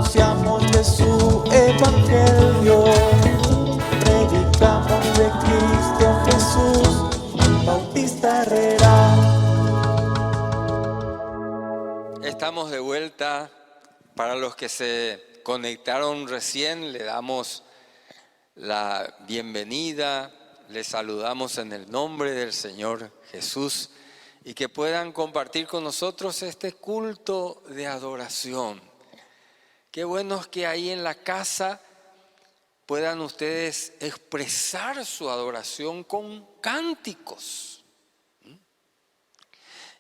anunciamos de su evangelio, predicamos de Cristo Jesús, Bautista Herrera. Estamos de vuelta. Para los que se conectaron recién, le damos la bienvenida, les saludamos en el nombre del Señor Jesús y que puedan compartir con nosotros este culto de adoración. Qué bueno es que ahí en la casa puedan ustedes expresar su adoración con cánticos.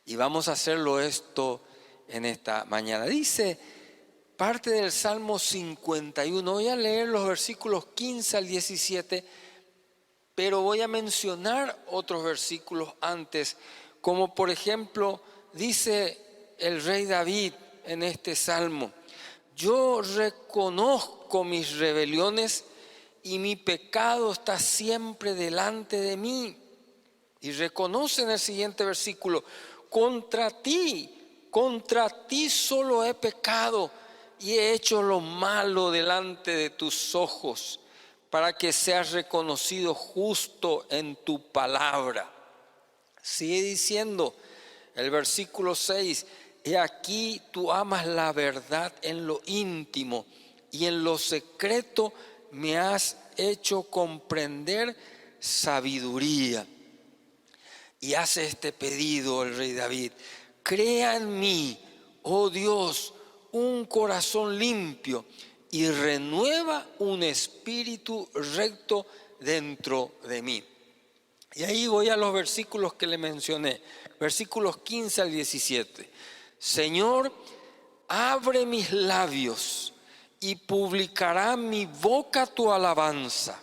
Y vamos a hacerlo esto en esta mañana. Dice parte del Salmo 51, voy a leer los versículos 15 al 17, pero voy a mencionar otros versículos antes, como por ejemplo dice el rey David en este Salmo: yo reconozco mis rebeliones y mi pecado está siempre delante de mí. Y reconoce en el siguiente versículo: contra ti solo he pecado y he hecho lo malo delante de tus ojos, para que seas reconocido justo en tu palabra. Sigue diciendo el versículo 6: he aquí tú amas la verdad en lo íntimo y en lo secreto me has hecho comprender sabiduría. Y hace este pedido el rey David: crea en mí, oh Dios, un corazón limpio y renueva un espíritu recto dentro de mí. Y ahí voy a los versículos que le mencioné, versículos 15 al 17. Señor, abre mis labios y publicará mi boca tu alabanza,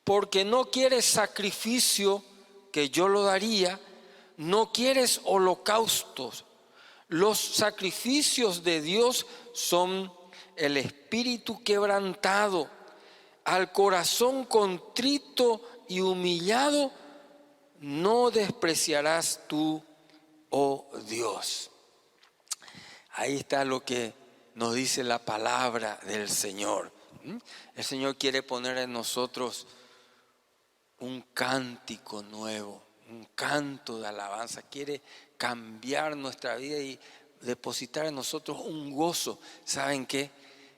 porque no quieres sacrificio que yo lo daría, no quieres holocaustos. Los sacrificios de Dios son el espíritu quebrantado, al corazón contrito y humillado no despreciarás tú, oh Dios. Ahí está lo que nos dice la palabra del Señor. El Señor quiere poner en nosotros un cántico nuevo, un canto de alabanza. Quiere cambiar nuestra vida y depositar en nosotros un gozo. ¿Saben qué?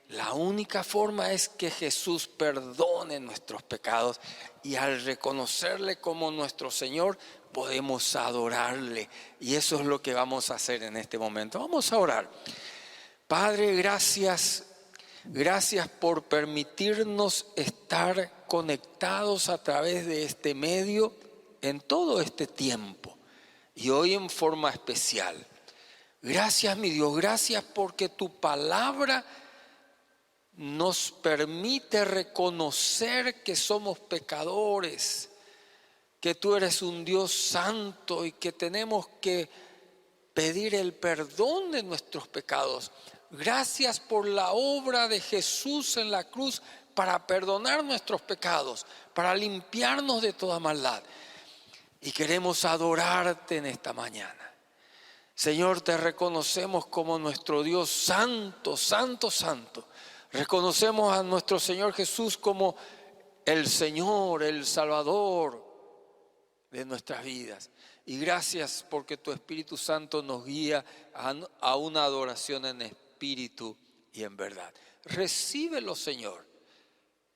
La única forma es que Jesús perdone nuestros pecados, y al reconocerle como nuestro Señor podemos adorarle, y eso es lo que vamos a hacer en este momento. Vamos a orar. Padre, gracias por permitirnos estar conectados a través de este medio en todo este tiempo y hoy en forma especial. Gracias, mi Dios, gracias porque tu palabra nos permite reconocer que somos pecadores, que tú eres un Dios santo y que tenemos que pedir el perdón de nuestros pecados. Gracias por la obra de Jesús en la cruz para perdonar nuestros pecados, para limpiarnos de toda maldad. Y queremos adorarte en esta mañana. Señor, te reconocemos como nuestro Dios santo, santo, santo. Reconocemos a nuestro Señor Jesús como el Señor, el Salvador de nuestras vidas. Y gracias porque tu Espíritu Santo nos guía a una adoración en espíritu y en verdad. Recíbelo, Señor,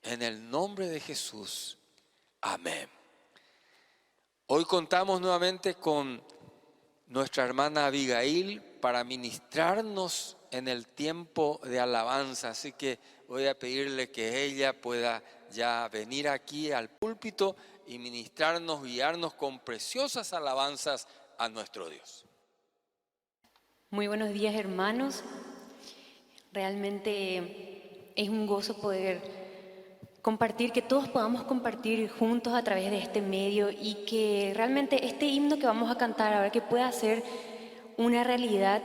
en el nombre de Jesús. Amén. Hoy contamos nuevamente con nuestra hermana Abigail para ministrarnos en el tiempo de alabanza. Así que voy a pedirle que ella pueda ya venir aquí al púlpito y ministrarnos, guiarnos con preciosas alabanzas a nuestro Dios. Muy buenos días, hermanos. Realmente es un gozo poder compartir, que todos podamos compartir juntos a través de este medio, y que realmente este himno que vamos a cantar ahora que pueda ser una realidad,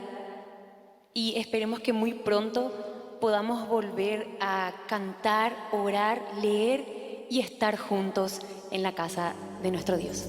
y esperemos que muy pronto podamos volver a cantar, orar, leer y estar juntos en la casa de nuestro Dios.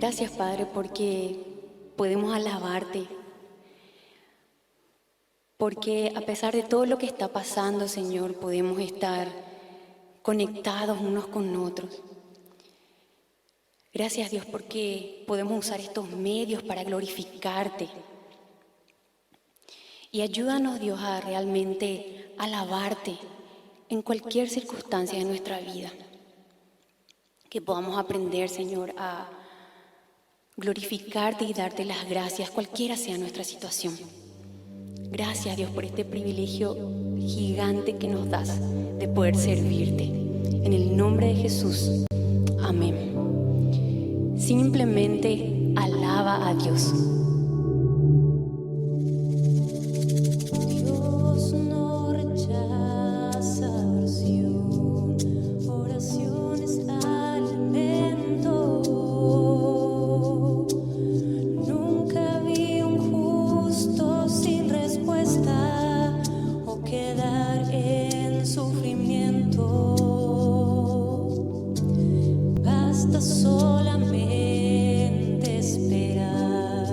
Gracias, Padre, porque podemos alabarte. Porque a pesar de todo lo que está pasando, Señor, podemos estar conectados unos con otros. Gracias, Dios, porque podemos usar estos medios para glorificarte. Y ayúdanos, Dios, a realmente alabarte en cualquier circunstancia de nuestra vida. Que podamos aprender, Señor, a glorificarte y darte las gracias, cualquiera sea nuestra situación. Gracias, Dios, por este privilegio gigante que nos das de poder servirte. En el nombre de Jesús. Amén. Simplemente alaba a Dios. Dios no rechaza oración, oración es alimento. Nunca vi un justo sin respuesta o quedar en sufrimiento. Basta solamente esperar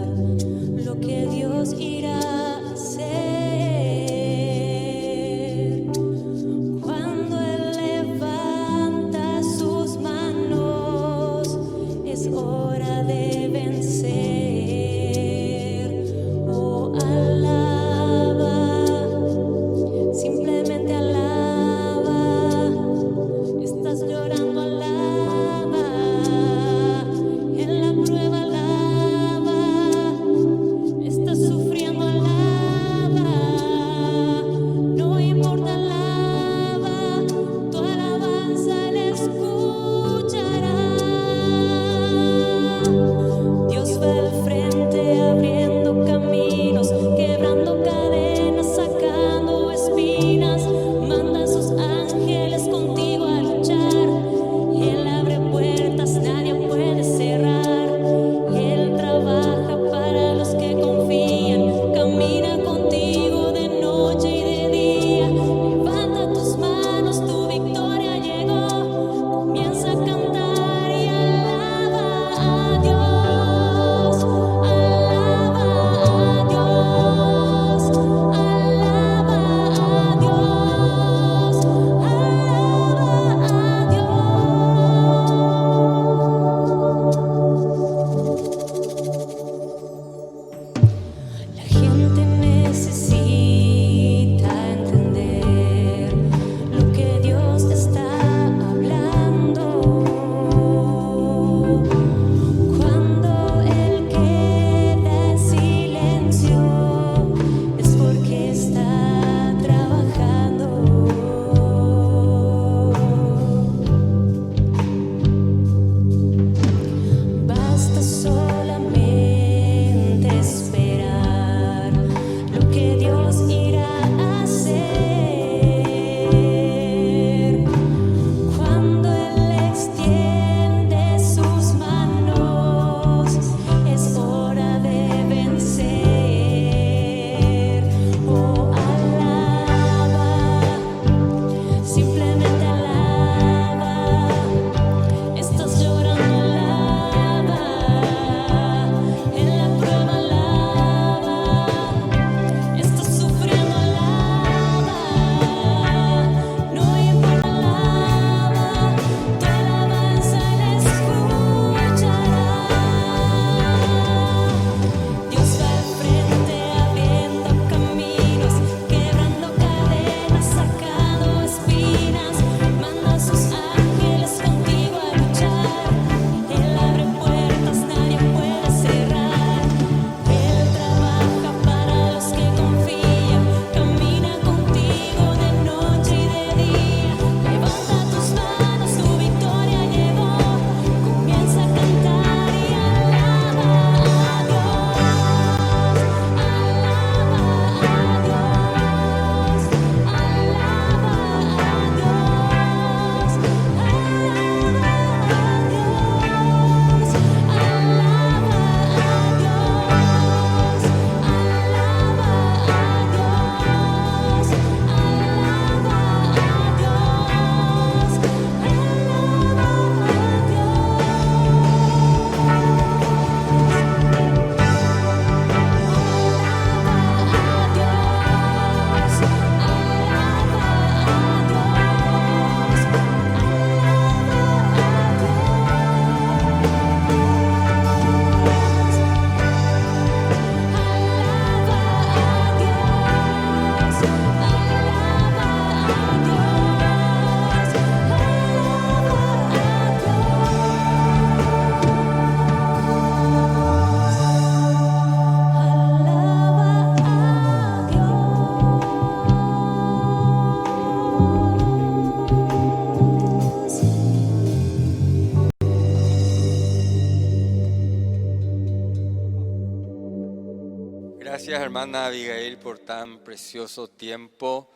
hermana Abigail por tan precioso tiempo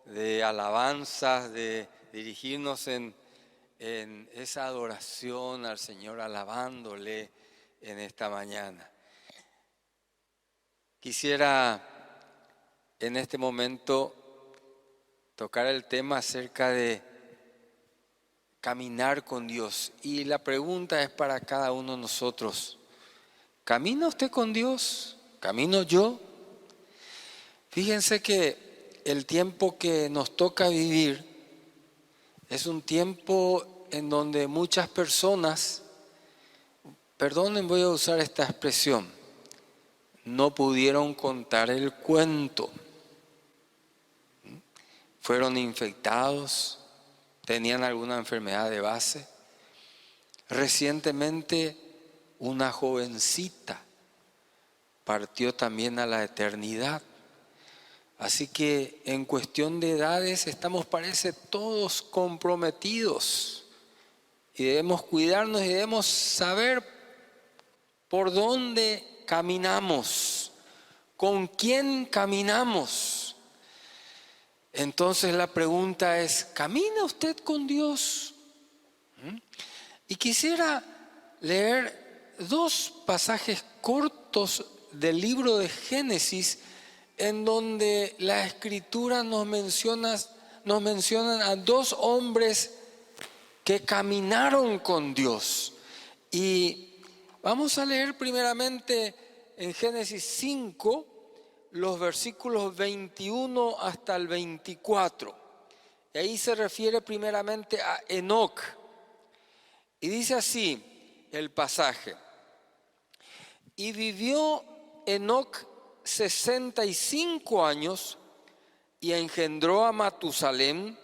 de alabanzas, de dirigirnos en esa adoración al Señor, alabándole en esta mañana. Quisiera en este momento tocar el tema acerca de caminar con Dios. Y la pregunta es para cada uno de nosotros: ¿camina usted con Dios? ¿Camino yo? Fíjense que el tiempo que nos toca vivir es un tiempo en donde muchas personas, perdonen, voy a usar esta expresión, no pudieron contar el cuento. Fueron infectados, tenían alguna enfermedad de base. Recientemente una jovencita partió también a la eternidad. Así que en cuestión de edades estamos, parece, todos comprometidos. Y debemos cuidarnos y debemos saber por dónde caminamos, con quién caminamos. Entonces la pregunta es: ¿camina usted con Dios? Y quisiera leer dos pasajes cortos del libro de Génesis, en donde la Escritura nos mencionan a dos hombres que caminaron con Dios. Y vamos a leer primeramente en Génesis 5, los versículos 21 hasta el 24. Y ahí se refiere primeramente a Enoc. Y dice así el pasaje: y vivió Enoc 65 años y engendró a Matusalén,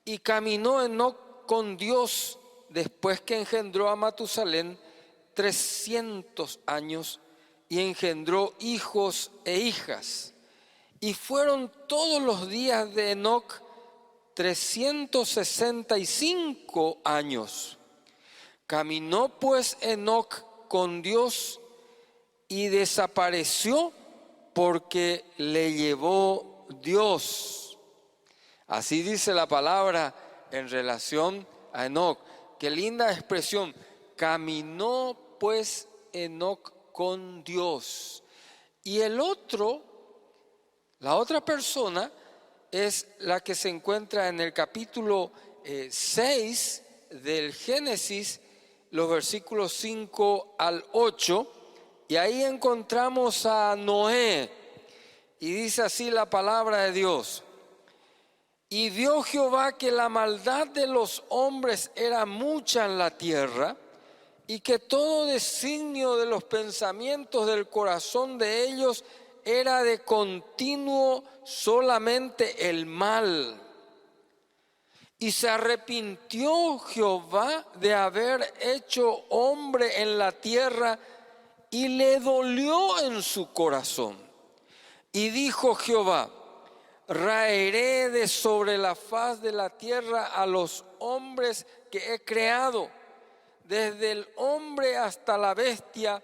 y caminó Enoc con Dios después que engendró a Matusalén 300 años y engendró hijos e hijas. Y fueron todos los días de Enoc 365 años. Caminó pues Enoc con Dios y desapareció porque le llevó Dios. Así dice la palabra en relación a Enoc. Qué linda expresión. Caminó pues Enoc con Dios. Y la otra persona es la que se encuentra en el capítulo 6 del Génesis, los versículos 5 al 8. Y ahí encontramos a Noé. Y dice así la palabra de Dios: y vio Jehová que la maldad de los hombres era mucha en la tierra, y que todo designio de los pensamientos del corazón de ellos era de continuo solamente el mal. Y se arrepintió Jehová de haber hecho hombre en la tierra, y le dolió en su corazón. Y dijo Jehová: raeré de sobre la faz de la tierra a los hombres que he creado, desde el hombre hasta la bestia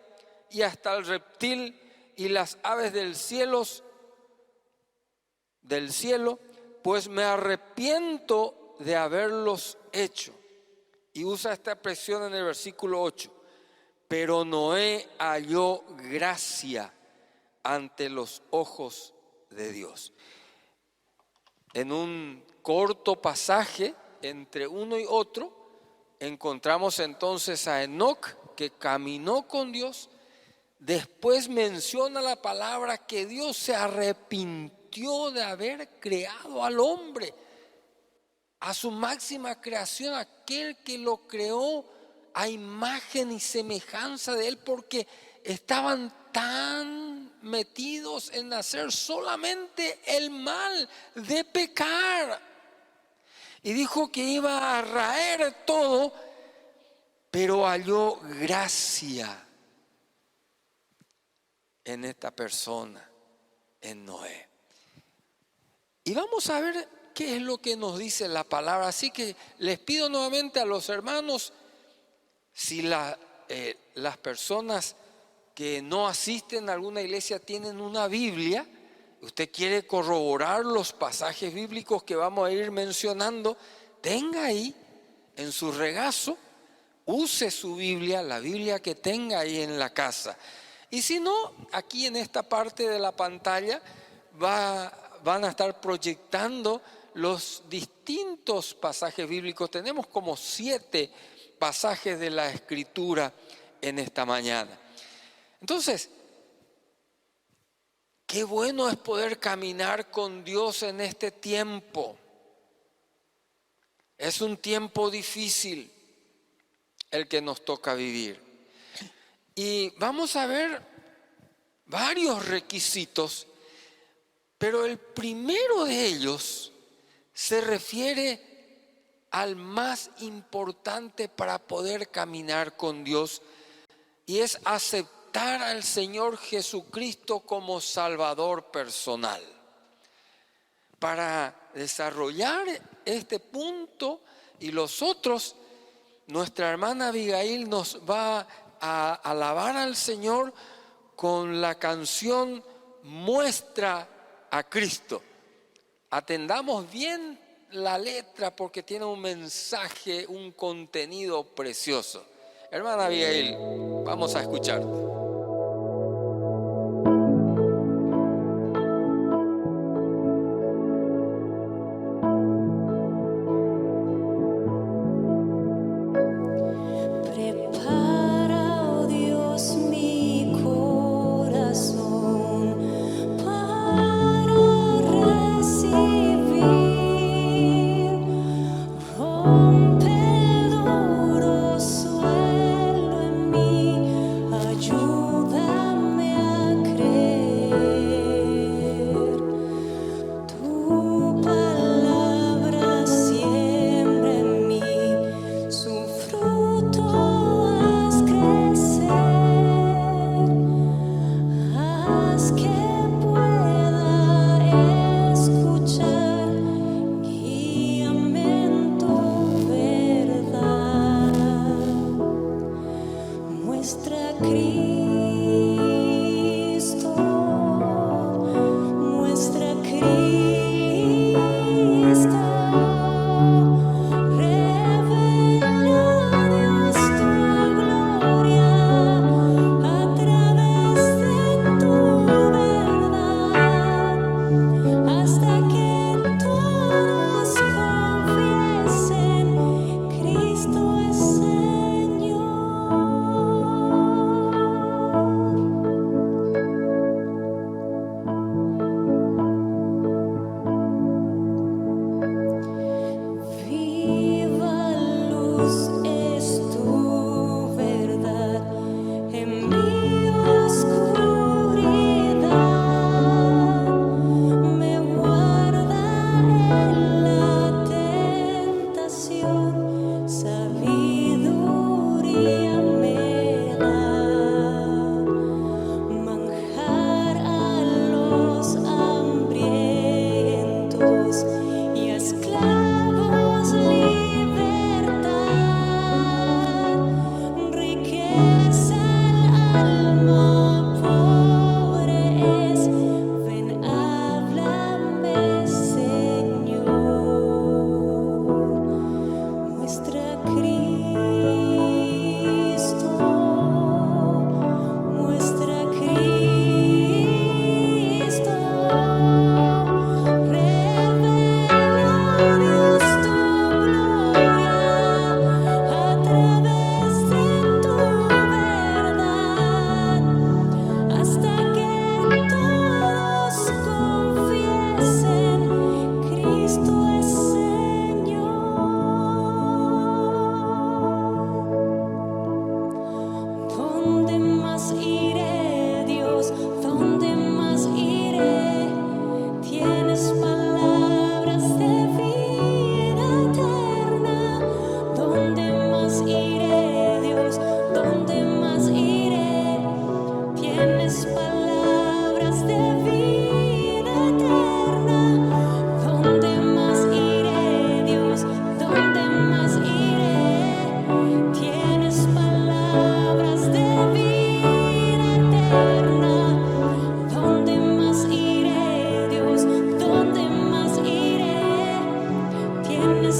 y hasta el reptil y las aves del cielo, pues me arrepiento de haberlos hecho. Y usa esta expresión en el versículo 8: pero Noé halló gracia ante los ojos de Dios. En un corto pasaje entre uno y otro encontramos entonces a Enoc, que caminó con Dios. Después menciona la palabra que Dios se arrepintió de haber creado al hombre, a su máxima creación, aquel que lo creó a imagen y semejanza de él, porque estaban tan metidos en hacer solamente el mal, de pecar. Y dijo que iba a raer todo, pero halló gracia en esta persona, en Noé. Y vamos a ver qué es lo que nos dice la palabra. Así que les pido nuevamente a los hermanos, si las personas que no asisten a alguna iglesia tienen una Biblia, usted quiere corroborar los pasajes bíblicos que vamos a ir mencionando, tenga ahí en su regazo, use su Biblia, la Biblia que tenga ahí en la casa. Y si no, aquí en esta parte de la pantalla van a estar proyectando los distintos pasajes bíblicos. Tenemos como 7 pasajes de la Escritura en esta mañana. Entonces, qué bueno es poder caminar con Dios en este tiempo. Es un tiempo difícil el que nos toca vivir. Y vamos a ver varios requisitos, pero el primero de ellos se refiere al más importante para poder caminar con Dios, y es aceptar al Señor Jesucristo como Salvador personal. Para desarrollar este punto y los otros, nuestra hermana Abigail nos va a alabar al Señor con la canción Muestra a Cristo. Atendamos bien la letra porque tiene un mensaje, un contenido precioso. Hermana Abigail, vamos a escucharte. Rompe el duro suelo en mí, ayúdame.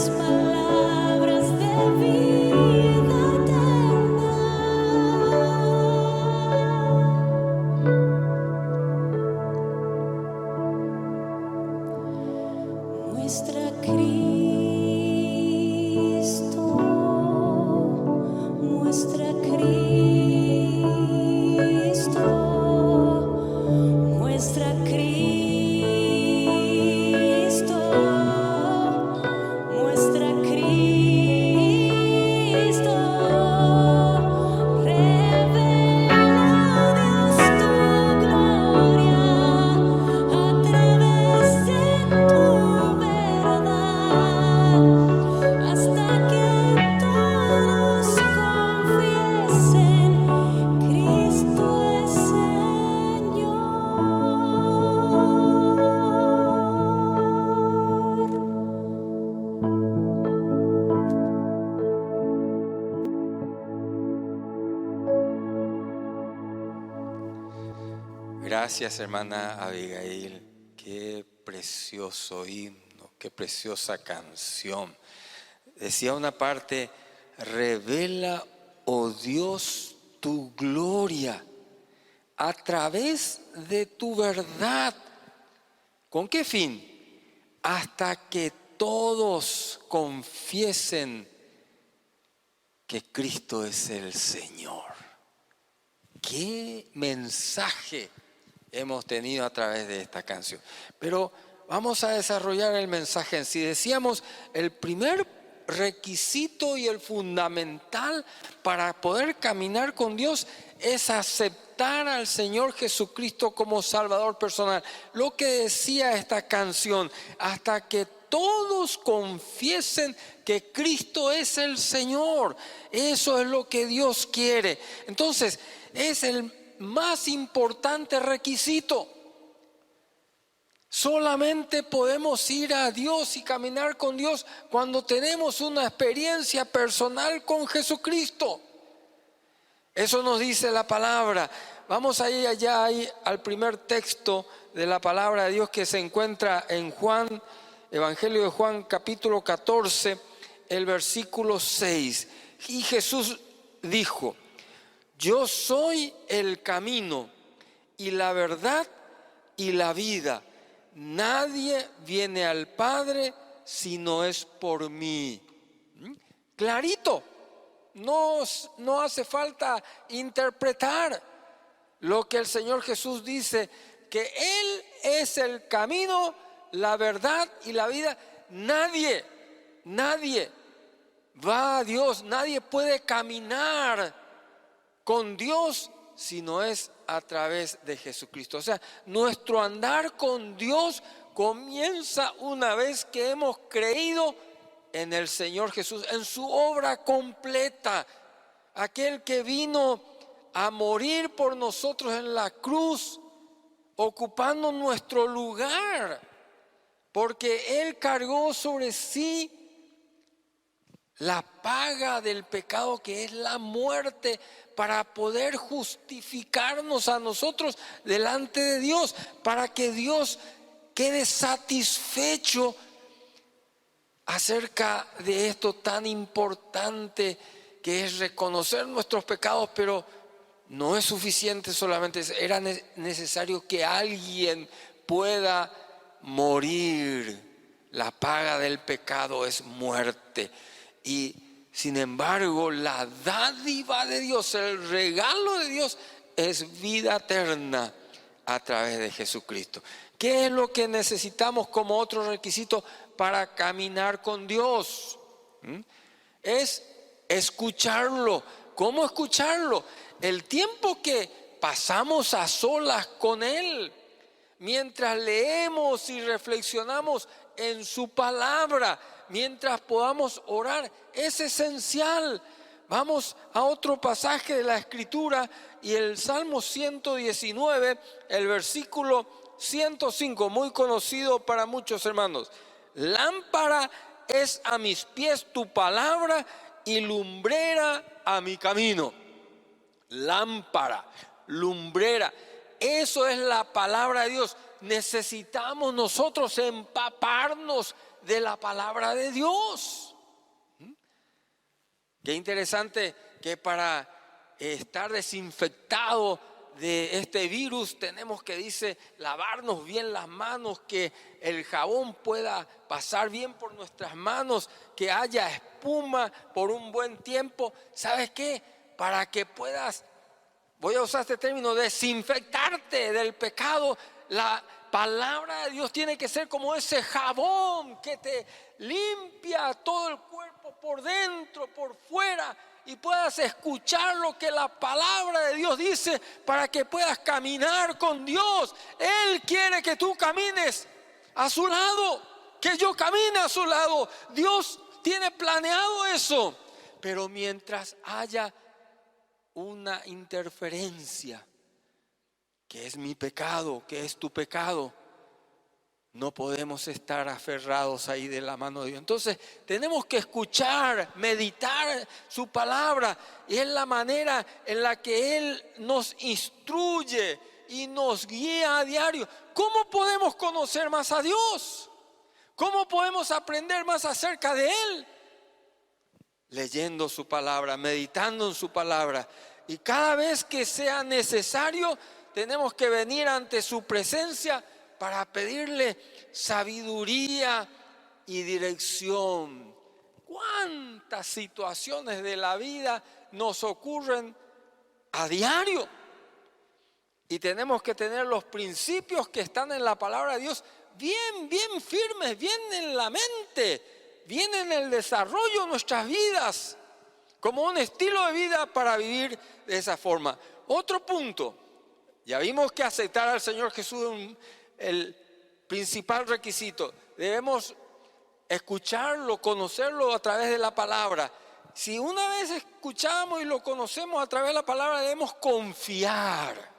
palabras de vida eterna. Muestra Cristo, muestra Cristo, muestra Cristo, muestra Cristo, revela Dios tu gloria a través de tu verdad, hasta que todos confiesen Cristo es Señor. Gracias, hermana Abigail. Qué precioso himno, qué preciosa canción. Decía una parte: revela, oh Dios, tu gloria a través de tu verdad. ¿Con qué fin? Hasta que todos confiesen que Cristo es el Señor. Qué mensaje hemos tenido a través de esta canción. Pero vamos a desarrollar el mensaje en sí. Decíamos, el primer requisito y el fundamental para poder caminar con Dios es aceptar al Señor Jesucristo como Salvador personal. Lo que decía esta canción: hasta que todos confiesen que Cristo es el Señor. Eso es lo que Dios quiere. Entonces, es el más importante requisito. Solamente podemos ir a Dios y caminar con Dios cuando tenemos una experiencia personal con Jesucristo. Eso nos dice la palabra. Vamos a ir allá al primer texto de la palabra de Dios que se encuentra en Juan, Evangelio de Juan, capítulo 14, el versículo 6. Y Jesús dijo: yo soy el camino y la verdad y la vida. Nadie viene al Padre si no es por mí. Clarito. No hace falta interpretar lo que el Señor Jesús dice, que Él es el camino, la verdad y la vida. Nadie va a Dios, nadie puede caminar con Dios si no es a través de Jesucristo. O sea, nuestro andar con Dios comienza una vez que hemos creído en el Señor Jesús, en su obra completa, aquel que vino a morir por nosotros en la cruz, ocupando nuestro lugar, porque Él cargó sobre sí la paga del pecado, que es la muerte, para poder justificarnos a nosotros delante de Dios, para que Dios quede satisfecho acerca de esto tan importante que es reconocer nuestros pecados. Pero no es suficiente solamente, era necesario que alguien pueda morir. La paga del pecado es muerte. Y sin embargo, la dádiva de Dios, el regalo de Dios, es vida eterna a través de Jesucristo. ¿Qué es lo que necesitamos como otro requisito para caminar con Dios? Es escucharlo. ¿Cómo escucharlo? El tiempo que pasamos a solas con Él, mientras leemos y reflexionamos en su palabra, mientras podamos orar, es esencial. Vamos a otro pasaje de la Escritura, y el Salmo 119, el versículo 105, muy conocido para muchos hermanos. Lámpara es a mis pies tu palabra y lumbrera a mi camino. Lámpara, lumbrera, eso es la palabra de Dios. Necesitamos nosotros empaparnos de la palabra de Dios. Qué interesante que para estar desinfectado de este virus tenemos que, dice, lavarnos bien las manos, que el jabón pueda pasar bien por nuestras manos, que haya espuma por un buen tiempo. ¿Sabes qué? Para que puedas, voy a usar este término, desinfectarte del pecado. La palabra de Dios tiene que ser como ese jabón que te limpia todo el cuerpo por dentro, por fuera, y puedas escuchar lo que la palabra de Dios dice para que puedas caminar con Dios. Él quiere que tú camines a su lado, que yo camine a su lado. Dios tiene planeado eso, pero mientras haya una interferencia, que es mi pecado, que es tu pecado, no podemos estar aferrados ahí de la mano de Dios. Entonces tenemos que escuchar, meditar su palabra, y es la manera en la que Él nos instruye y nos guía a diario. ¿Cómo podemos conocer más a Dios? ¿Cómo podemos aprender más acerca de Él? Leyendo su palabra, meditando en su palabra. Y cada vez que sea necesario, tenemos que venir ante su presencia para pedirle sabiduría y dirección. ¿Cuántas situaciones de la vida nos ocurren a diario? Y tenemos que tener los principios que están en la palabra de Dios bien firmes, bien en la mente, bien en el desarrollo de nuestras vidas, como un estilo de vida para vivir de esa forma. Otro punto, ya vimos que aceptar al Señor Jesús es el principal requisito. Debemos escucharlo, conocerlo a través de la palabra. Si una vez escuchamos y lo conocemos a través de la palabra, debemos confiar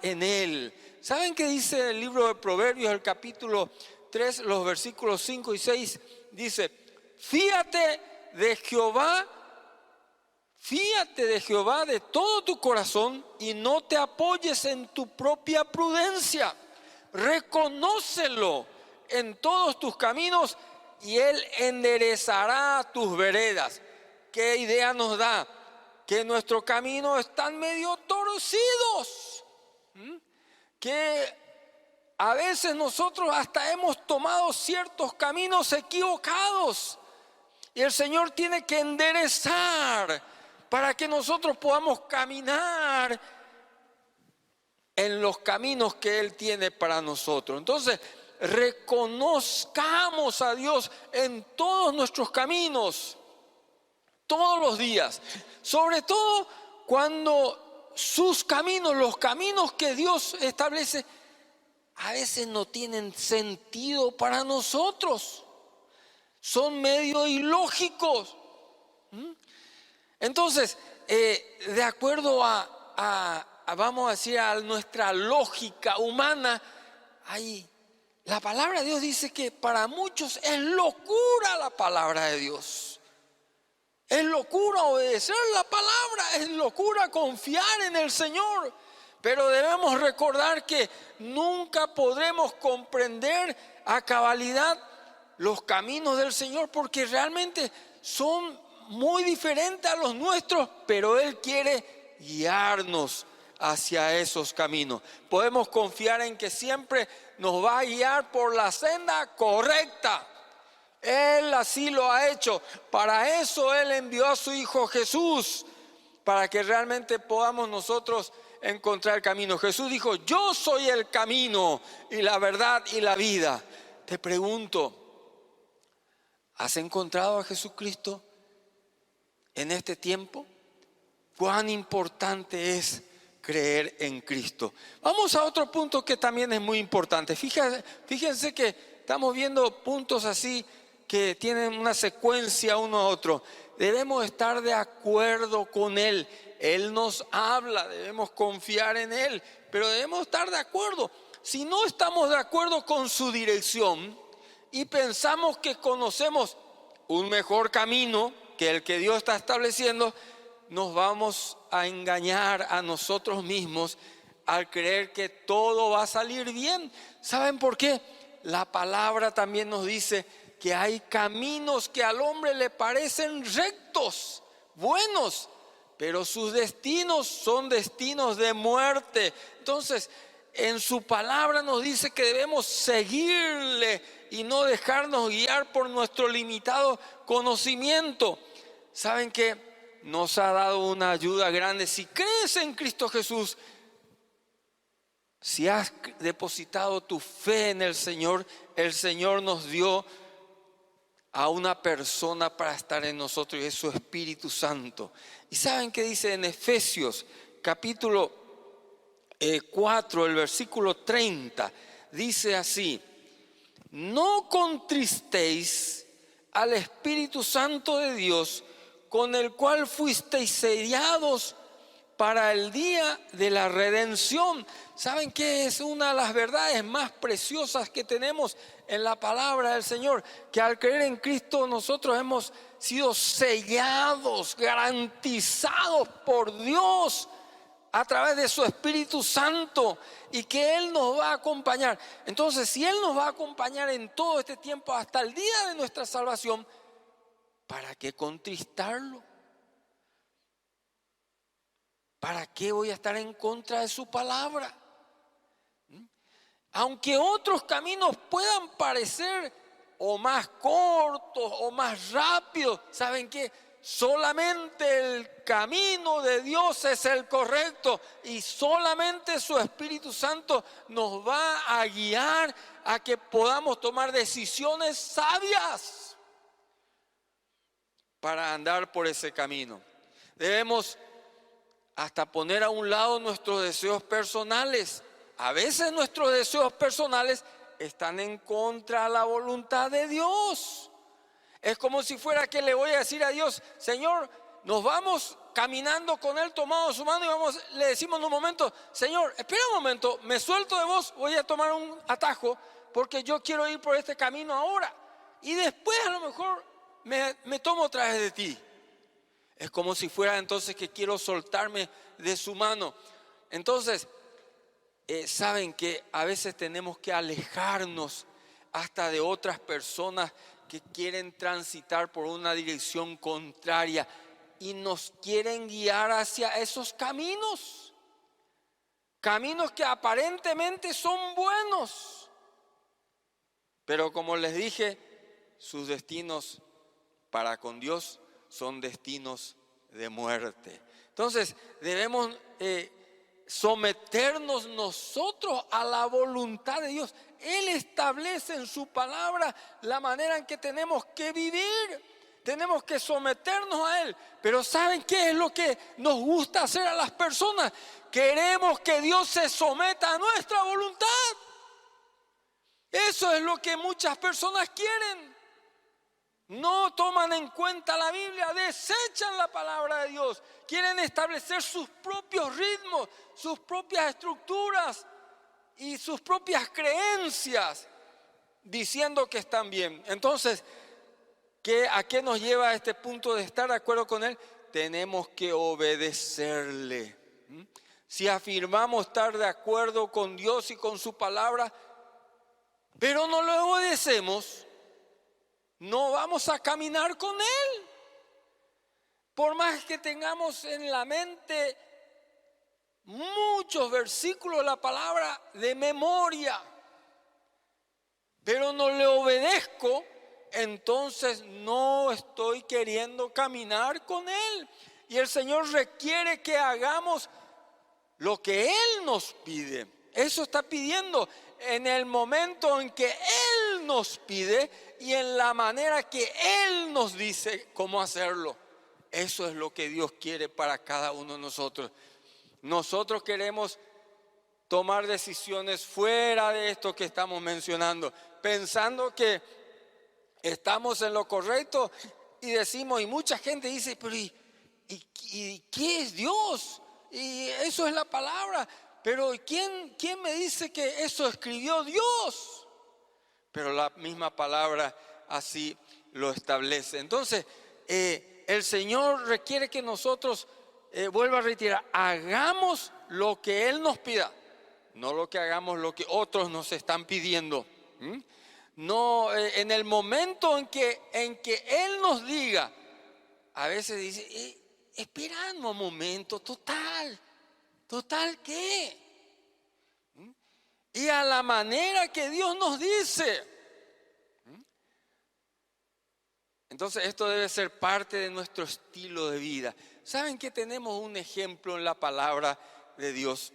en Él. ¿Saben qué dice el libro de Proverbios, el capítulo 3, los versículos 5 y 6? Dice: fíate de Jehová de todo tu corazón y no te apoyes en tu propia prudencia. Reconócelo en todos tus caminos y Él enderezará tus veredas. ¿Qué idea nos da? Que nuestros caminos están medio torcidos, que a veces nosotros hasta hemos tomado ciertos caminos equivocados, y el Señor tiene que enderezar para que nosotros podamos caminar en los caminos que Él tiene para nosotros. Entonces, reconozcamos a Dios en todos nuestros caminos, todos los días, sobre todo cuando sus caminos, los caminos que Dios establece, a veces no tienen sentido para nosotros, son medio ilógicos. Entonces, de acuerdo vamos a decir, a nuestra lógica humana, la palabra de Dios dice que para muchos es locura la palabra de Dios. Es locura obedecer la palabra, es locura confiar en el Señor. Pero debemos recordar que nunca podremos comprender a cabalidad los caminos del Señor, porque realmente son muy diferentes a los nuestros, pero Él quiere guiarnos hacia esos caminos. Podemos confiar en que siempre nos va a guiar por la senda correcta. Él así lo ha hecho. Para eso Él envió a su Hijo Jesús, para que realmente podamos nosotros encontrar el camino. Jesús dijo: yo soy el camino y la verdad y la vida. Te pregunto, ¿has encontrado a Jesucristo en este tiempo? ¿Cuán importante es creer en Cristo? Vamos a otro punto que también es muy importante. Fíjense que estamos viendo puntos así que tienen una secuencia uno a otro. Debemos estar de acuerdo con Él. Él nos habla, debemos confiar en Él, pero debemos estar de acuerdo. Si no estamos de acuerdo con su dirección y pensamos que conocemos un mejor camino que el que Dios está estableciendo, nos vamos a engañar a nosotros mismos al creer que todo va a salir bien. ¿Saben por qué? la palabra también nos dice que hay caminos que al hombre le parecen rectos, buenos, pero sus destinos son destinos de muerte. Entonces, en su palabra nos dice que debemos seguirle y no dejarnos guiar por nuestro limitado conocimiento. ¿Saben qué? Nos ha dado una ayuda grande. Si crees en Cristo Jesús, si has depositado tu fe en el Señor nos dio a una persona para estar en nosotros, y es su Espíritu Santo. ¿Y saben qué dice en Efesios capítulo 4, el versículo 30? Dice así: no contristéis al Espíritu Santo de Dios, con el cual fuisteis sellados para el día de la redención. ¿Saben qué es una de las verdades más preciosas que tenemos en la palabra del Señor? Que al creer en Cristo nosotros hemos sido sellados, garantizados por Dios a través de su Espíritu Santo, y que Él nos va a acompañar. Entonces, si Él nos va a acompañar en todo este tiempo hasta el día de nuestra salvación, ¿para qué contristarlo? ¿Para qué voy a estar en contra de su palabra? Aunque otros caminos puedan parecer o más cortos o más rápidos, ¿saben qué? Solamente el camino de Dios es el correcto, y solamente su Espíritu Santo nos va a guiar a que podamos tomar decisiones sabias para andar por ese camino. Debemos hasta poner a un lado nuestros deseos personales. A veces nuestros deseos personales están en contra de la voluntad de Dios. Es como si fuera que le voy a decir a Dios: Señor, nos vamos caminando con Él tomando su mano, y le decimos en un momento: Señor, espera un momento, me suelto de vos, voy a tomar un atajo porque yo quiero ir por este camino ahora, y después a lo mejor me tomo otra vez de ti. Es como si fuera entonces que quiero soltarme de su mano. Entonces, saben que a veces tenemos que alejarnos hasta de otras personas que quieren transitar por una dirección contraria y nos quieren guiar hacia esos caminos. Caminos que aparentemente son buenos, pero como les dije, sus destinos para con Dios son destinos de muerte. Entonces debemos someternos nosotros a la voluntad de Dios. Él establece en su palabra la manera en que tenemos que vivir. Tenemos que someternos a Él. Pero ¿saben qué es lo que nos gusta hacer a las personas? Queremos que Dios se someta a nuestra voluntad. Eso es lo que muchas personas quieren. No toman en cuenta la Biblia, desechan la palabra de Dios, quieren establecer sus propios ritmos, sus propias estructuras y sus propias creencias, diciendo que están bien. Entonces, ¿a qué nos lleva a este punto de estar de acuerdo con Él? Tenemos que obedecerle. Si afirmamos estar de acuerdo con Dios y con su palabra, pero no lo obedecemos, no vamos a caminar con Él. Por más que tengamos en la mente muchos versículos de la palabra de memoria, pero no le obedezco, entonces no estoy queriendo caminar con Él. Y el Señor requiere que hagamos lo que Él nos pide. Eso está pidiendo en el momento en que Él nos pide y en la manera que Él nos dice cómo hacerlo. Eso es lo que Dios quiere para cada uno de nosotros. Nosotros queremos tomar decisiones fuera de esto que estamos mencionando, pensando que estamos en lo correcto, y decimos, y mucha gente dice, pero ¿y qué es Dios? Y eso es la palabra. Pero ¿quién me dice que eso escribió Dios? Pero la misma palabra así lo establece. Entonces, el Señor requiere que nosotros, vuelva a retirar, hagamos lo que Él nos pida, no lo que hagamos lo que otros nos están pidiendo. No, en el momento en que Él nos diga, a veces dice, espera un momento, total ¿qué? Y a la manera que Dios nos dice. Entonces esto debe ser parte de nuestro estilo de vida. ¿Saben que tenemos un ejemplo en la palabra de Dios?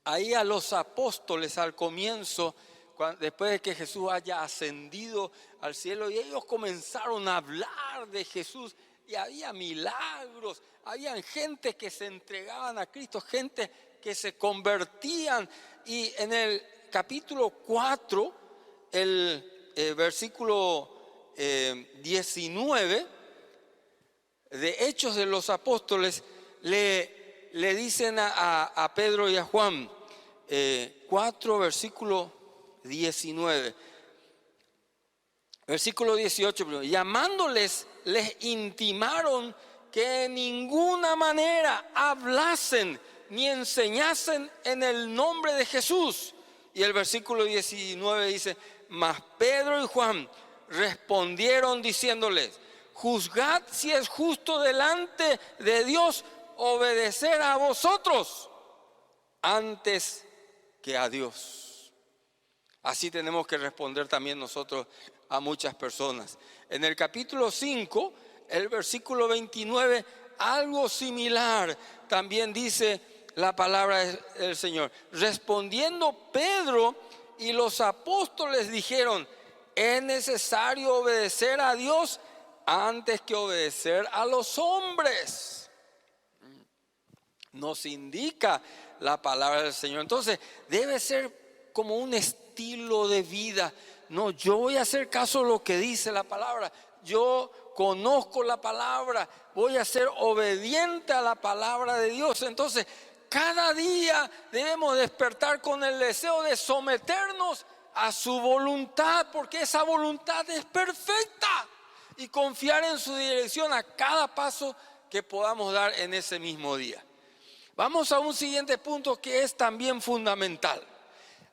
Ahí a los apóstoles al comienzo, después de que Jesús haya ascendido al cielo, y ellos comenzaron a hablar de Jesús, y había milagros, había gente que se entregaban a Cristo, gente que se convertían. Y en el capítulo 4, el versículo 19 de Hechos de los Apóstoles, le dicen a Pedro y a Juan, 4 versículo 19, versículo 18, llamándoles les intimaron que en ninguna manera hablasen ni enseñasen en el nombre de Jesús. Y el versículo 19 dice, mas Pedro y Juan respondieron diciéndoles, juzgad si es justo delante de Dios obedecer a vosotros antes que a Dios. Así tenemos que responder también nosotros a muchas personas. En el capítulo 5, el versículo 29, algo similar también dice la palabra del Señor. Respondiendo Pedro y los apóstoles dijeron, es necesario obedecer a Dios antes que obedecer a los hombres. Nos indica la palabra del Señor. Entonces debe ser como un estilo de vida. No, yo voy a hacer caso a lo que dice la palabra. Yo conozco la palabra, voy a ser obediente a la palabra de Dios. Entonces cada día debemos despertar con el deseo de someternos a su voluntad, porque esa voluntad es perfecta, y confiar en su dirección a cada paso que podamos dar en ese mismo día. Vamos a un siguiente punto que es también fundamental.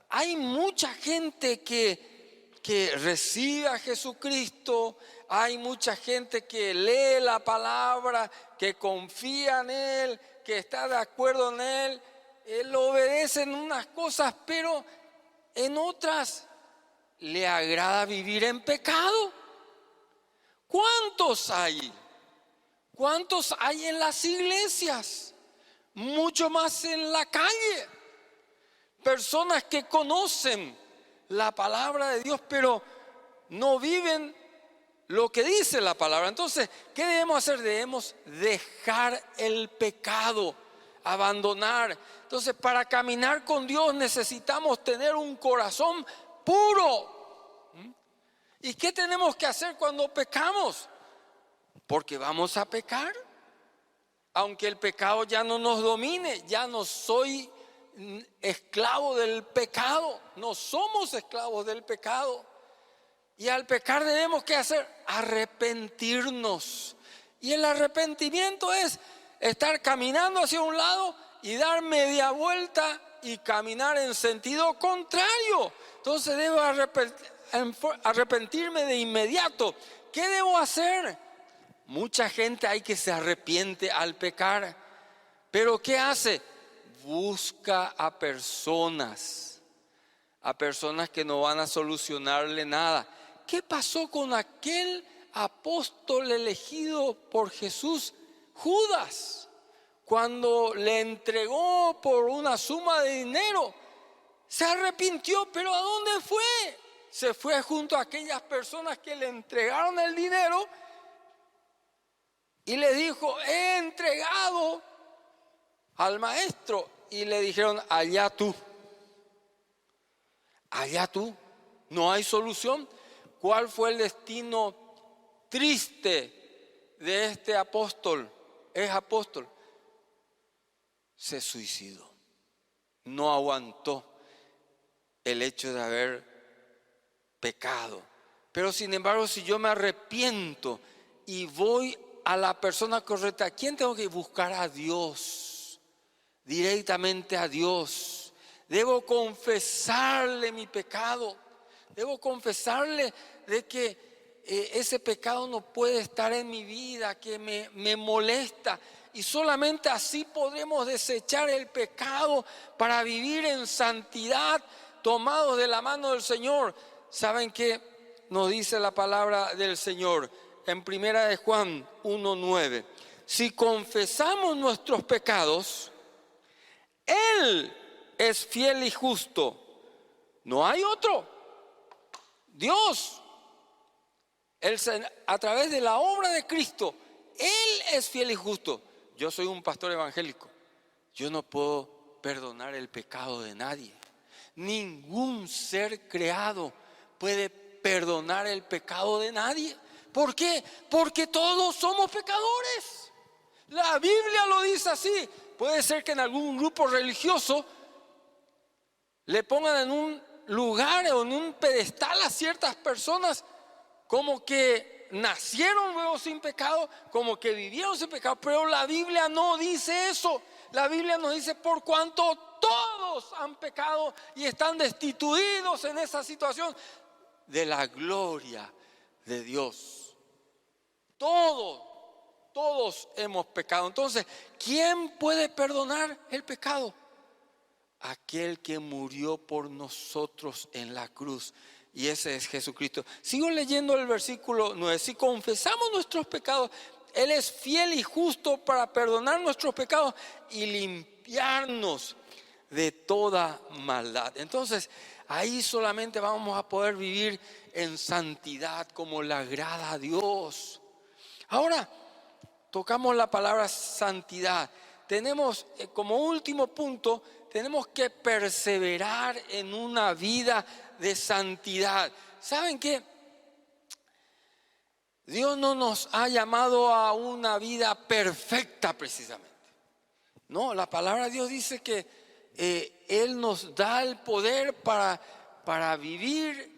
Hay mucha gente que recibe a Jesucristo, hay mucha gente que lee la palabra, que confía en Él, que está de acuerdo en Él, lo obedece en unas cosas, pero en otras le agrada vivir en pecado. ¿Cuántos hay? ¿Cuántos hay en las iglesias? Mucho más en la calle. Personas que conocen la palabra de Dios, pero no viven lo que dice la palabra. Entonces, ¿qué debemos hacer? Debemos dejar el pecado, abandonar. Entonces, para caminar con Dios necesitamos tener un corazón puro. ¿Y qué tenemos que hacer cuando pecamos? Porque vamos a pecar. Aunque el pecado ya no nos domine, ya no soy esclavo del pecado, no somos esclavos del pecado. Y al pecar debemos ¿qué hacer? Arrepentirnos. Y el arrepentimiento es estar caminando hacia un lado y dar media vuelta y caminar en sentido contrario. Entonces debo arrepentirme de inmediato. ¿Qué debo hacer? Mucha gente hay que se arrepiente al pecar, pero ¿qué hace? Busca a personas que no van a solucionarle nada. ¿Qué pasó con aquel apóstol elegido por Jesús, Judas? Cuando le entregó por una suma de dinero, se arrepintió, pero ¿a dónde fue? Se fue junto a aquellas personas que le entregaron el dinero y le dijo, he entregado al maestro. Y le dijeron, allá tú, no hay solución. ¿Cuál fue el destino triste de este apóstol? Es apóstol. Se suicidó. No aguantó el hecho de haber pecado. Pero sin embargo, si yo me arrepiento y voy a la persona correcta, ¿a quién tengo que buscar? A Dios, directamente a Dios. Debo confesarle mi pecado, Debo confesarle de que ese pecado no puede estar en mi vida, que me molesta. Y solamente así podremos desechar el pecado para vivir en santidad, tomados de la mano del Señor. ¿Saben qué nos dice la palabra del Señor? En 1 Juan 1:9. Si confesamos nuestros pecados, Él es fiel y justo. No hay otro. Dios, a través de la obra de Cristo, Él es fiel y justo. Yo soy un pastor evangélico. Yo no puedo perdonar el pecado de nadie. Ningún ser creado puede perdonar el pecado de nadie. ¿Por qué? Porque todos somos pecadores. La Biblia lo dice así. Puede ser que en algún grupo religioso le pongan en un lugar o en un pedestal a ciertas personas como que nacieron luego sin pecado, como que vivieron sin pecado, pero la Biblia no dice eso. La Biblia nos dice por cuanto todos han pecado y están destituidos en esa situación de la gloria de Dios. Todos hemos pecado. Entonces, ¿quién puede perdonar el pecado? Aquel que murió por nosotros en la cruz. Y ese es Jesucristo. Sigo leyendo el versículo 9. Si confesamos nuestros pecados, Él es fiel y justo para perdonar nuestros pecados y limpiarnos de toda maldad. Entonces, ahí solamente vamos a poder vivir en santidad como le agrada a Dios. Ahora, tocamos la palabra santidad. Tenemos como último punto, tenemos que perseverar en una vida de santidad. ¿Saben qué? Dios no nos ha llamado a una vida perfecta precisamente. No, la palabra de Dios dice que Él nos da el poder para vivir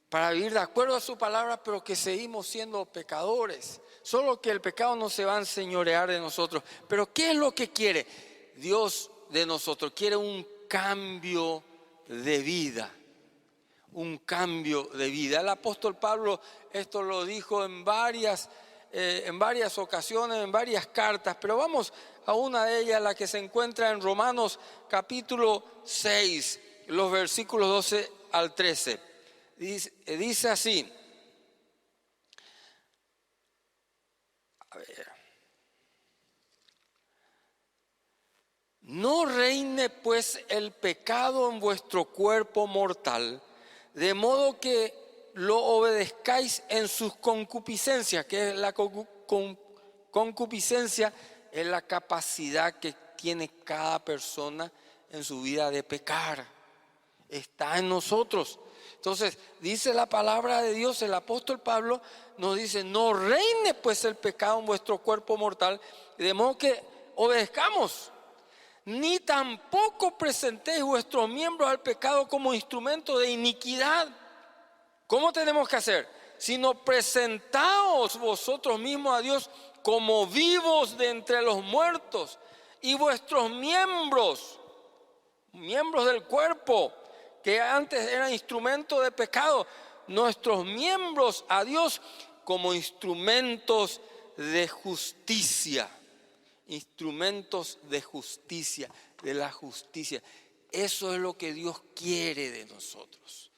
de acuerdo a su palabra, pero que seguimos siendo pecadores. Solo que el pecado no se va a enseñorear de nosotros. Pero ¿qué es lo que quiere Dios de nosotros? Quiere un cambio de vida. Un cambio de vida. El apóstol Pablo esto lo dijo en varias ocasiones, en varias cartas, pero vamos a una de ellas, la que se encuentra en Romanos capítulo 6, los versículos 12 al 13. Dice así. A ver. No reine pues el pecado en vuestro cuerpo mortal, de modo que lo obedezcáis en sus concupiscencias, que es la concupiscencia, es la capacidad que tiene cada persona en su vida de pecar. Está en nosotros. Entonces, dice la palabra de Dios, el apóstol Pablo nos dice, no reine pues el pecado en vuestro cuerpo mortal, de modo que obedezcamos. Ni tampoco presentéis vuestros miembros al pecado como instrumento de iniquidad. ¿Cómo tenemos que hacer? Sino presentaos vosotros mismos a Dios como vivos de entre los muertos, y vuestros miembros del cuerpo, que antes eran instrumentos de pecado, nuestros miembros a Dios como instrumentos de justicia. Instrumentos de justicia, de la justicia. Eso es lo que Dios quiere de nosotros.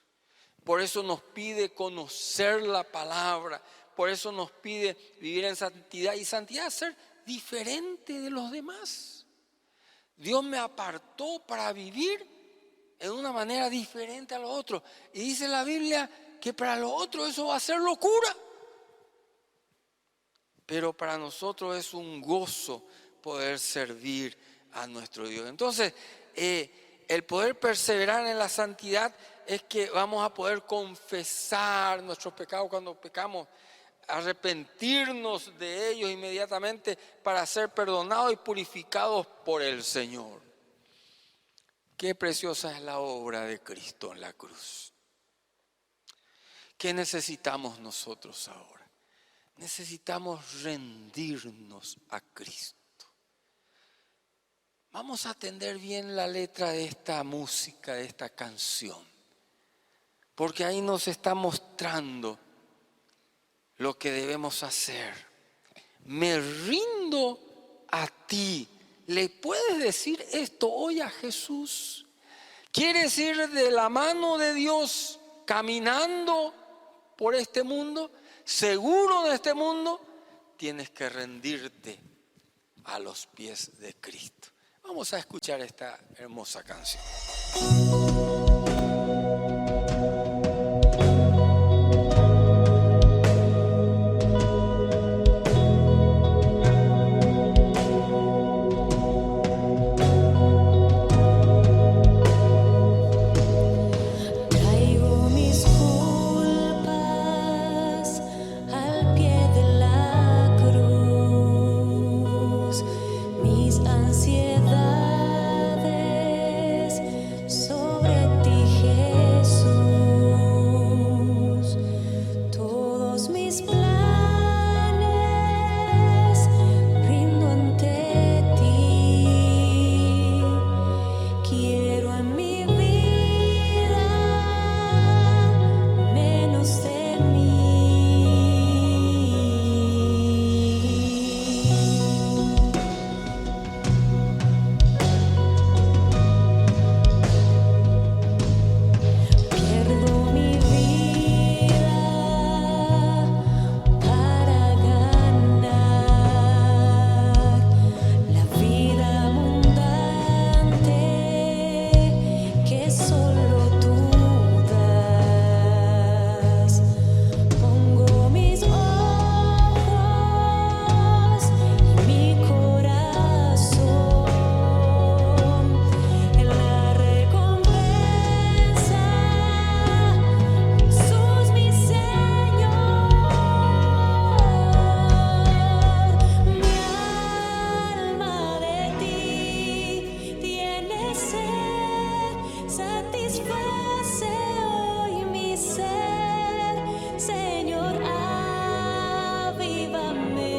Por eso nos pide conocer la palabra, por eso nos pide vivir en santidad, y santidad es ser diferente de los demás. Dios me apartó para vivir en una manera diferente a los otros, y dice la Biblia que para los otros eso va a ser locura. Pero para nosotros es un gozo poder servir a nuestro Dios. Entonces, el poder perseverar en la santidad es que vamos a poder confesar nuestros pecados cuando pecamos, arrepentirnos de ellos inmediatamente para ser perdonados y purificados por el Señor. Qué preciosa es la obra de Cristo en la cruz. ¿Qué necesitamos nosotros ahora? Necesitamos rendirnos a Cristo. Vamos a atender bien la letra de esta música, de esta canción. porque ahí nos está mostrando lo que debemos hacer. Me rindo a ti. ¿Le puedes decir esto hoy a Jesús? ¿Quieres ir de la mano de Dios caminando por este mundo, seguro de este mundo? Tienes que rendirte a los pies de Cristo. Vamos a escuchar esta hermosa canción. Traigo mis culpas al pie de la cruz, mis ansiedades sobre ti, Jesús. Todos mis planes rindo ante ti. Quiero en mi vida menos de Pierdo mi vida para ganar la vida abundante que solo tú das. Pongo mis ojos y mi corazón en la recompensa. Jesús, mi Señor, mi alma de ti tiene sed, satisface hoy mi ser, Señor, avívame.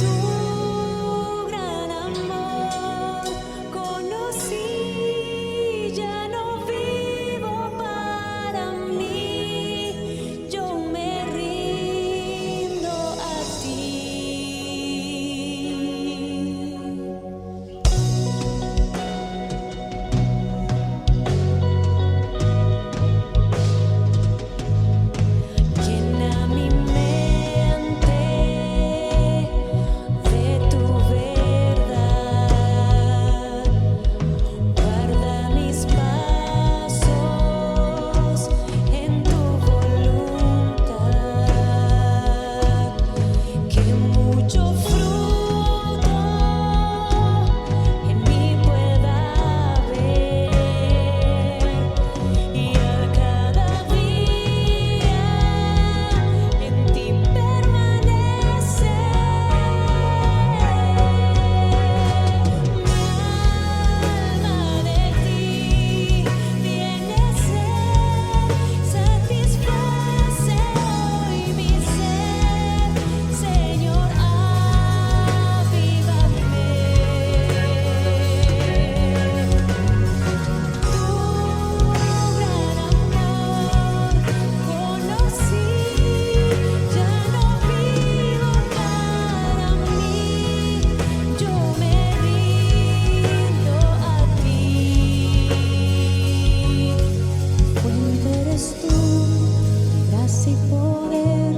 Tu gran amor conocí, ya no vivo para mí, yo me rindo a ti. Llena mi mente de tu verdad, guarda mis pasos en tu voluntad, que mucho fruto en mí pueda haber, y al cada día en ti permanecer. Mi alma de ti tiene sed, satisface hoy mi ser, Señor, avívame. Tu gran amor conocí, ya no vivo para mí, yo me rindo a ti. Fuente eres tú, gracia y poder,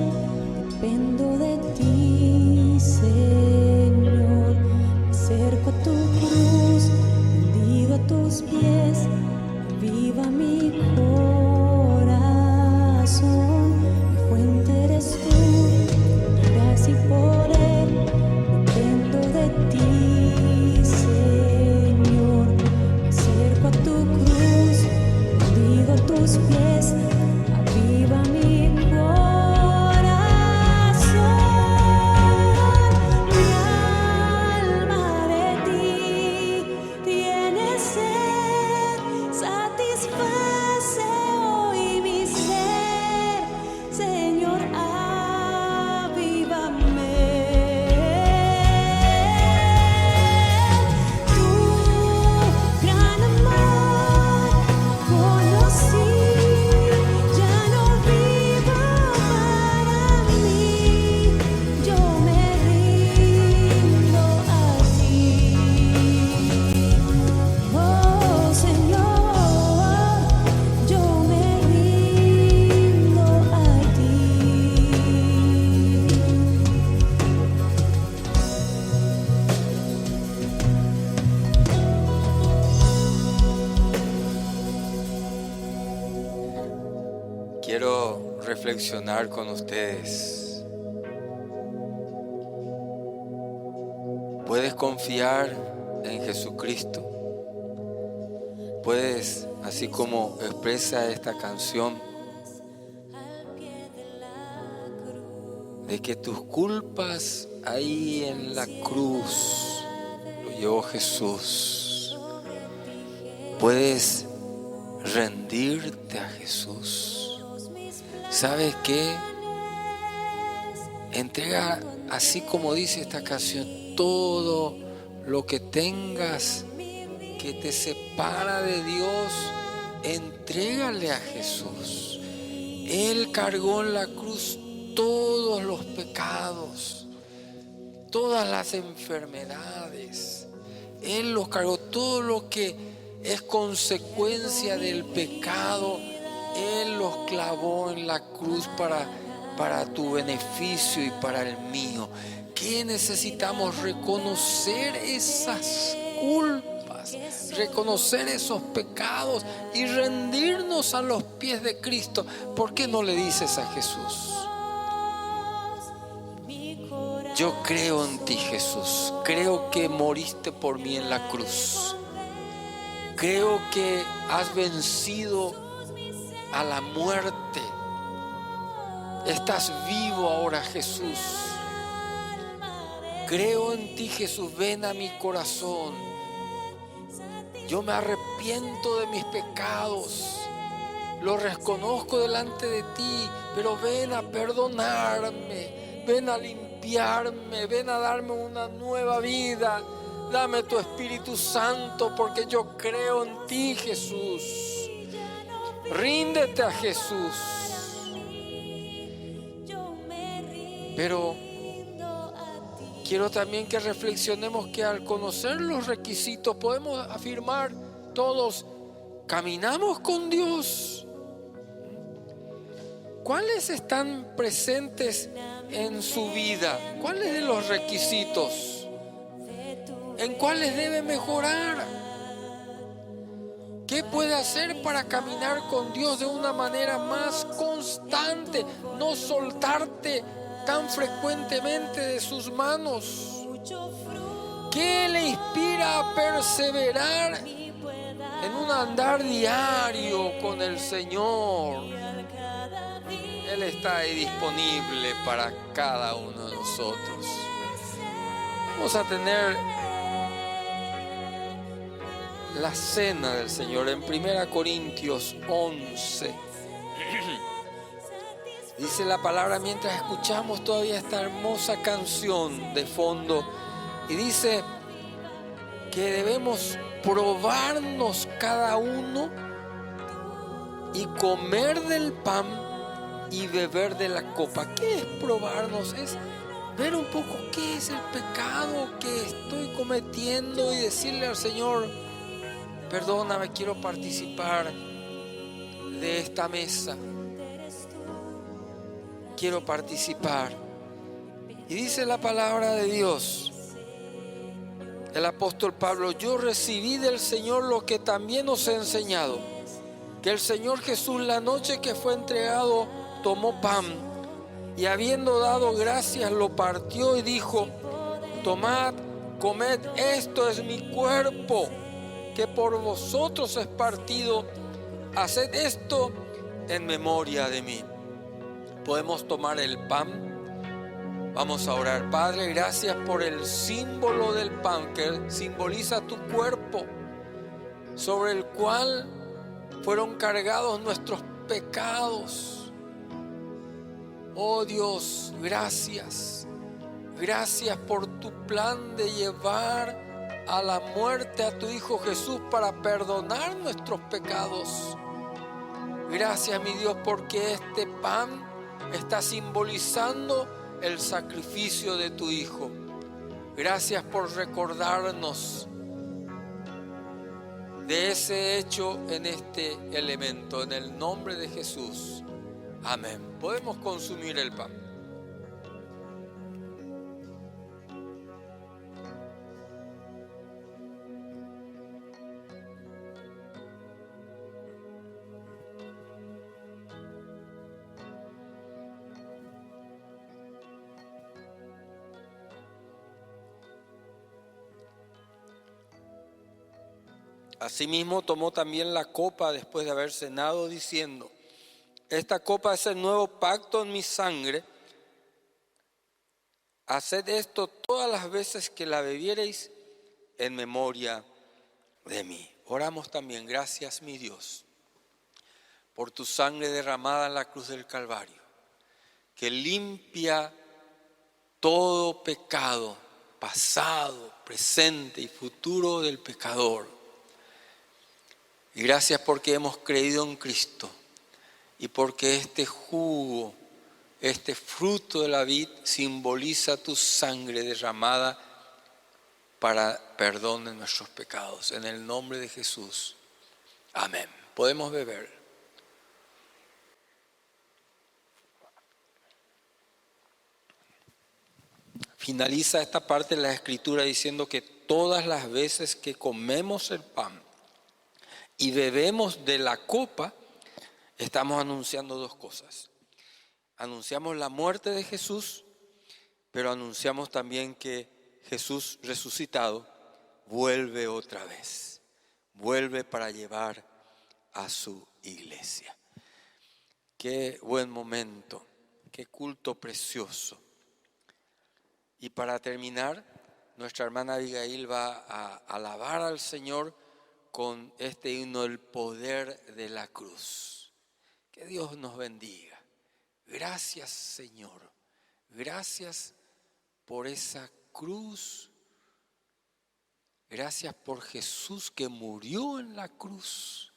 dependo de ti, Señor. Me acerco a tu cruz, rendido a tus pies, viva mi corazón. Mi fuente eres tú, gracia y poder, dependo de ti, Señor. Me acerco a tu cruz, rendido a tus pies, aviva mi corazón. Mi alma de ti tiene sed, satisface hoy mi ser, Señor, avívame. Tu gran amor quiero reflexionar con ustedes. ¿Puedes confiar en Jesucristo? ¿Puedes, así como expresa esta canción, de que tus culpas ahí en la cruz lo llevó Jesús? ¿Puedes rendirte a Jesús? ¿Sabes qué? Entrega, así como dice esta canción, todo lo que tengas que te separa de Dios, entrégale a Jesús. Él cargó en la cruz todos los pecados, todas las enfermedades. Él los cargó, todo lo que es consecuencia del pecado. Él los clavó en la cruz para tu beneficio y para el mío. ¿Qué necesitamos? Reconocer esas culpas, reconocer esos pecados y rendirnos a los pies de Cristo. ¿Por qué no le dices a Jesús: yo creo en ti, Jesús, creo que moriste por mí en la cruz, creo que has vencido a la muerte, estás vivo ahora, Jesús, creo en ti, Jesús, ven a mi corazón, yo me arrepiento de mis pecados, lo reconozco delante de ti, pero ven a perdonarme, ven a limpiarme, ven a darme una nueva vida, dame tu Espíritu Santo, porque yo creo en ti, Jesús. Ríndete a Jesús. Pero quiero también que reflexionemos que al conocer los requisitos podemos afirmar todos: caminamos con Dios. ¿Cuáles están presentes en su vida? ¿Cuáles de los requisitos? ¿En cuáles debe mejorar? ¿Qué puede hacer para caminar con Dios de una manera más constante? No soltarte tan frecuentemente de sus manos. ¿Qué le inspira a perseverar en un andar diario con el Señor? Él está ahí disponible para cada uno de nosotros. Vamos a tener la cena del Señor en 1 Corintios 11. Dice la palabra mientras escuchamos todavía esta hermosa canción de fondo. Y dice que debemos probarnos cada uno y comer del pan y beber de la copa. ¿Qué es probarnos? Es ver un poco qué es el pecado que estoy cometiendo y decirle al Señor: perdóname, quiero participar de esta mesa. Quiero participar. Y dice la palabra de Dios, el apóstol Pablo: yo recibí del Señor lo que también os he enseñado, que el Señor Jesús, la noche que fue entregado, tomó pan y habiendo dado gracias lo partió y dijo: tomad, comed, esto es mi cuerpo, que por vosotros es partido, haced esto en memoria de mí. Podemos tomar el pan. Vamos a orar. Padre, gracias por el símbolo del pan que simboliza tu cuerpo, sobre el cual fueron cargados nuestros pecados. Oh Dios, gracias. Gracias por tu plan de llevar a la muerte a tu Hijo Jesús para perdonar nuestros pecados. Gracias, mi Dios, porque este pan está simbolizando el sacrificio de tu Hijo. Gracias por recordarnos de ese hecho en este elemento. En el nombre de Jesús. Amén. Podemos consumir el pan. Asimismo tomó también la copa después de haber cenado, diciendo: esta copa es el nuevo pacto en mi sangre. Haced esto todas las veces que la bebiereis en memoria de mí. Oramos también. Gracias, mi Dios, por tu sangre derramada en la cruz del Calvario, que limpia todo pecado, pasado, presente y futuro del pecador. Y gracias porque hemos creído en Cristo y porque este jugo, este fruto de la vid simboliza tu sangre derramada para perdón de nuestros pecados. En el nombre de Jesús. Amén. Podemos beber. Finaliza esta parte de la Escritura diciendo que todas las veces que comemos el pan y bebemos de la copa, estamos anunciando dos cosas. Anunciamos la muerte de Jesús, pero anunciamos también que Jesús resucitado vuelve otra vez. Vuelve para llevar a su iglesia. Qué buen momento, qué culto precioso. Y para terminar, nuestra hermana Abigail va a alabar al Señor con este himno, el poder de la cruz. Que Dios nos bendiga. Gracias, Señor. Gracias por esa cruz. Gracias por Jesús que murió en la cruz.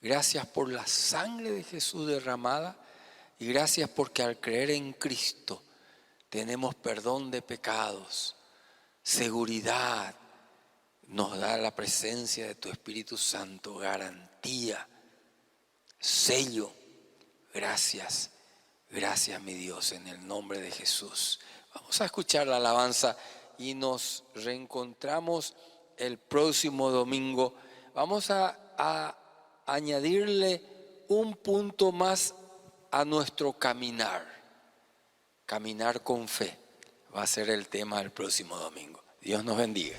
Gracias por la sangre de Jesús derramada. Y gracias porque al creer en Cristo tenemos perdón de pecados, seguridad. Nos da la presencia de tu Espíritu Santo, garantía, sello. Gracias, gracias mi Dios, en el nombre de Jesús. Vamos a escuchar la alabanza y nos reencontramos el próximo domingo. Vamos a añadirle un punto más a nuestro caminar. Caminar con fe va a ser el tema del próximo domingo. Dios nos bendiga.